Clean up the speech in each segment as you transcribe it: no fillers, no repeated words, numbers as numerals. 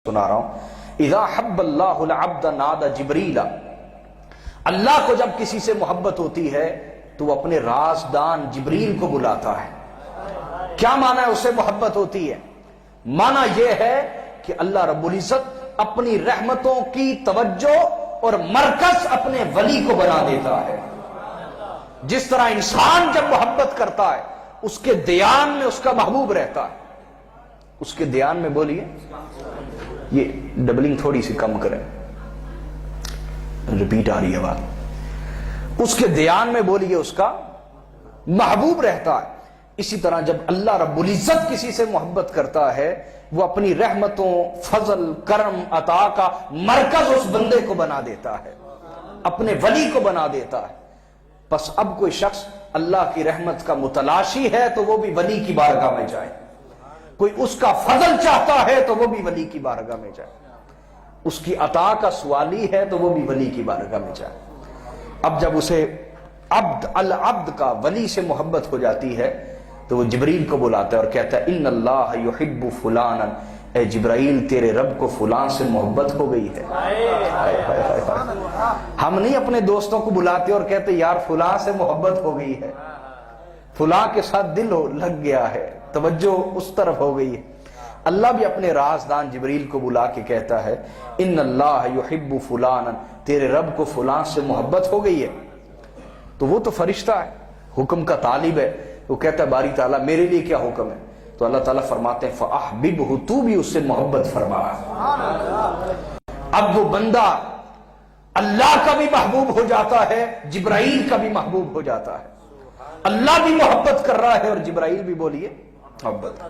سنا رہا ہوں اذا حب اللہ العبد نادى جبریل، اللہ کو جب کسی سے محبت ہوتی ہے تو وہ اپنے رازدان جبریل کو بلاتا ہے۔ کیا معنی ہے اس سے محبت ہوتی ہے؟ معنی یہ ہے کہ اللہ رب العزت اپنی رحمتوں کی توجہ اور مرکز اپنے ولی کو بنا دیتا ہے۔ جس طرح انسان جب محبت کرتا ہے اس کے دھیان میں اس کا محبوب رہتا ہے، اس کے دھیان میں بولیے، یہ ڈبلنگ تھوڑی سی کم کریں، ریپیٹ آ رہی ہے بات، اس کے دھیان میں بولیے اس کا محبوب رہتا ہے۔ اسی طرح جب اللہ رب العزت کسی سے محبت کرتا ہے وہ اپنی رحمتوں، فضل، کرم، عطا کا مرکز اس بندے کو بنا دیتا ہے، اپنے ولی کو بنا دیتا ہے۔ پس اب کوئی شخص اللہ کی رحمت کا متلاشی ہے تو وہ بھی ولی کی بارگاہ میں جائے، کوئی اس کا فضل چاہتا ہے تو وہ بھی ولی کی بارگاہ میں جائے، اس کی عطا کا سوالی ہے تو وہ بھی ولی کی بارگاہ میں جائے۔ اب جب اسے عبد العبد کا ولی سے محبت ہو جاتی ہے تو وہ جبریل کو بلاتا ہے اور کہتا ہے ان اللہ یحب فلانا، اے جبرائیل تیرے رب کو فلان سے محبت ہو گئی ہے۔ ہم نہیں اپنے دوستوں کو بلاتے اور کہتے یار فلاں سے محبت ہو گئی ہے، فلاں کے ساتھ دل لگ گیا ہے، توجہ اس طرف ہو گئی ہے۔ اللہ بھی اپنے رازدان جبریل کو بلا کے کہتا ہے ان اللہ یحب فلانا، تیرے رب کو فلاں سے محبت ہو گئی ہے۔ تو وہ تو فرشتہ ہے، حکم کا طالب ہے، وہ کہتا ہے باری تعالیٰ میرے لیے کیا حکم ہے؟ تو اللہ تعالیٰ فرماتے ہیں فَأَحْبِبْهُ، تو بھی اس سے محبت فرما۔ اب وہ بندہ اللہ کا بھی محبوب ہو جاتا ہے، جبرائیل کا بھی محبوب ہو جاتا ہے۔ اللہ بھی محبت کر رہا ہے اور جبرائیل بھی بولیے محبت۔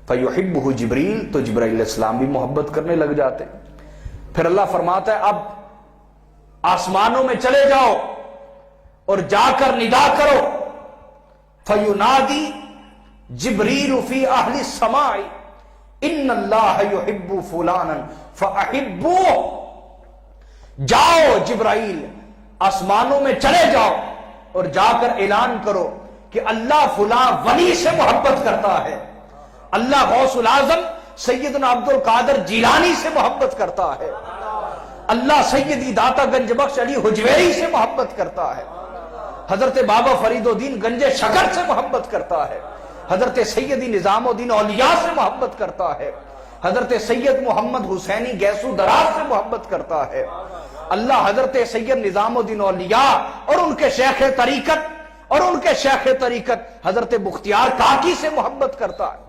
فَيُحِبُّهُ جبریل، تو جبرائیل علیہ السلام بھی محبت کرنے لگ جاتے ہیں۔ پھر اللہ فرماتا ہے اب آسمانوں میں چلے جاؤ اور جا کر ندا کرو، فَيُنَادِي جبریل فی اہل السماء ان اللہ یحب فلانا فاحبوہ۔ جاؤ جبرائیل آسمانوں میں چلے جاؤ اور جا کر اعلان کرو کہ اللہ فلاں ولی سے محبت کرتا ہے، اللہ غوث العظم سیدنا عبد القادر جیلانی سے محبت کرتا ہے، اللہ سیدی داتا گنج بخش علی حجویری سے محبت کرتا ہے، حضرت بابا فرید الدین گنج شکر سے محبت کرتا ہے، حضرت سیدی نظام الدین اولیاء سے محبت کرتا ہے، حضرت سید محمد حسینی گیسو دراز سے محبت کرتا ہے، اللہ حضرت سید نظام الدین اولیاء اور ان کے شیخ طریقت حضرت بختیار کاکی سے محبت کرتا ہے،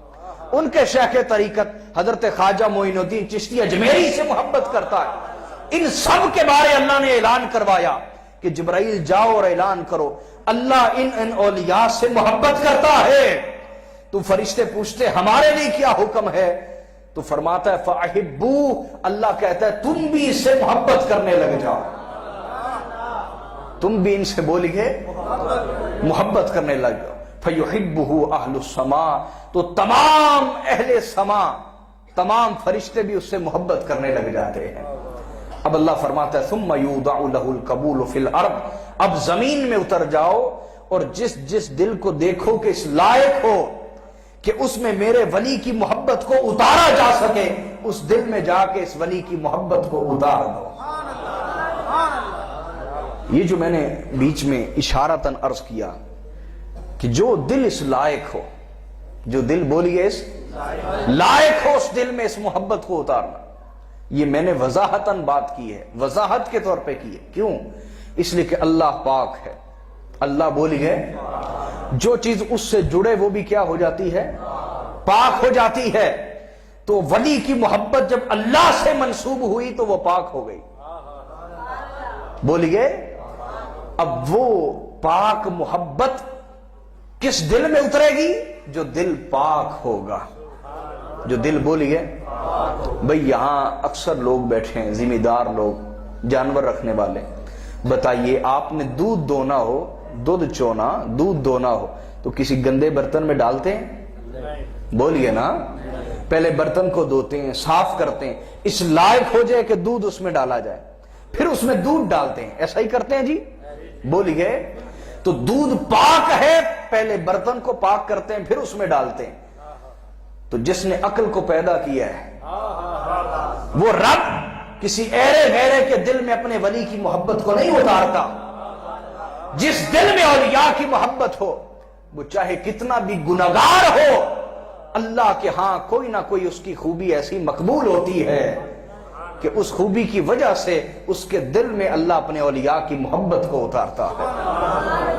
ان کے شیخ طریقت حضرت خواجہ معین الدین چشتی اجمیری سے محبت کرتا ہے۔ ان سب کے بارے اللہ نے اعلان کروایا کہ جبرائیل جاؤ اور اعلان کرو اللہ ان اولیاء سے محبت کرتا ہے۔ تو فرشتے پوچھتے ہمارے لیے کیا حکم ہے؟ تو فرماتا ہے فَأَحِبُّوهُ، اللہ کہتا ہے تم بھی اس سے محبت کرنے لگ جاؤ، تم بھی ان سے بولیے محبت کرنے لگ جاؤ۔ فَيُحِبُّهُ أَهْلُ السَّمَاءِ، تو تمام اہل سما، تمام فرشتے بھی اس سے محبت کرنے لگ جاتے ہیں۔ اب اللہ فرماتا ہے ثُمَّ يُوضَعُ لَهُ الْقَبُولُ فِي الْأَرْضِ، اب زمین میں اتر جاؤ اور جس دل کو دیکھو کہ اس لائق ہو کہ اس میں میرے ولی کی محبت کو اتارا جا سکے، اس دل میں جا کے اس ولی کی محبت کو اتار دو۔ یہ جو میں نے بیچ میں اشارتاً عرض کیا کہ جو دل اس لائق ہو، جو دل بولیے اس لائق ہو، اس دل میں اس محبت کو اتارنا، یہ میں نے وضاحتاً بات کی ہے، وضاحت کے طور پہ کی ہے۔ کیوں؟ اس لیے کہ اللہ پاک ہے، اللہ بولیے جو چیز اس سے جڑے وہ بھی کیا ہو جاتی ہے؟ پاک ہو جاتی ہے۔ تو ولی کی محبت جب اللہ سے منسوب ہوئی تو وہ پاک ہو گئی، بولیے۔ اب وہ پاک محبت کس دل میں اترے گی؟ جو دل پاک ہوگا، جو دل بولیے۔ بھئی یہاں اکثر لوگ بیٹھے ہیں، ذمہ دار لوگ، جانور رکھنے والے، بتائیے آپ نے دودھ دونا ہو، دودھ چونا، دودھ دونا ہو تو کسی گندے برتن میں ڈالتے ہیں؟ بولیے نا، پہلے برتن کو دھوتے ہیں، صاف کرتے ہیں، اس لائق ہو جائے کہ دودھ اس میں ڈالا جائے، پھر اس میں دودھ ڈالتے ہیں، ایسا ہی کرتے ہیں جی؟ بولیے۔ تو دودھ پاک ہے، پہلے برتن کو پاک کرتے ہیں پھر اس میں ڈالتے ہیں۔ تو جس نے عقل کو پیدا کیا ہے وہ رب کسی ایرے غیرے کے دل میں اپنے ولی کی محبت کو نہیں اتارتا. جس دل میں اولیاء کی محبت ہو وہ چاہے کتنا بھی گنہگار ہو، اللہ کے ہاں کوئی نہ کوئی اس کی خوبی ایسی مقبول ہوتی ہے کہ اس خوبی کی وجہ سے اس کے دل میں اللہ اپنے اولیاء کی محبت کو اتارتا ہے.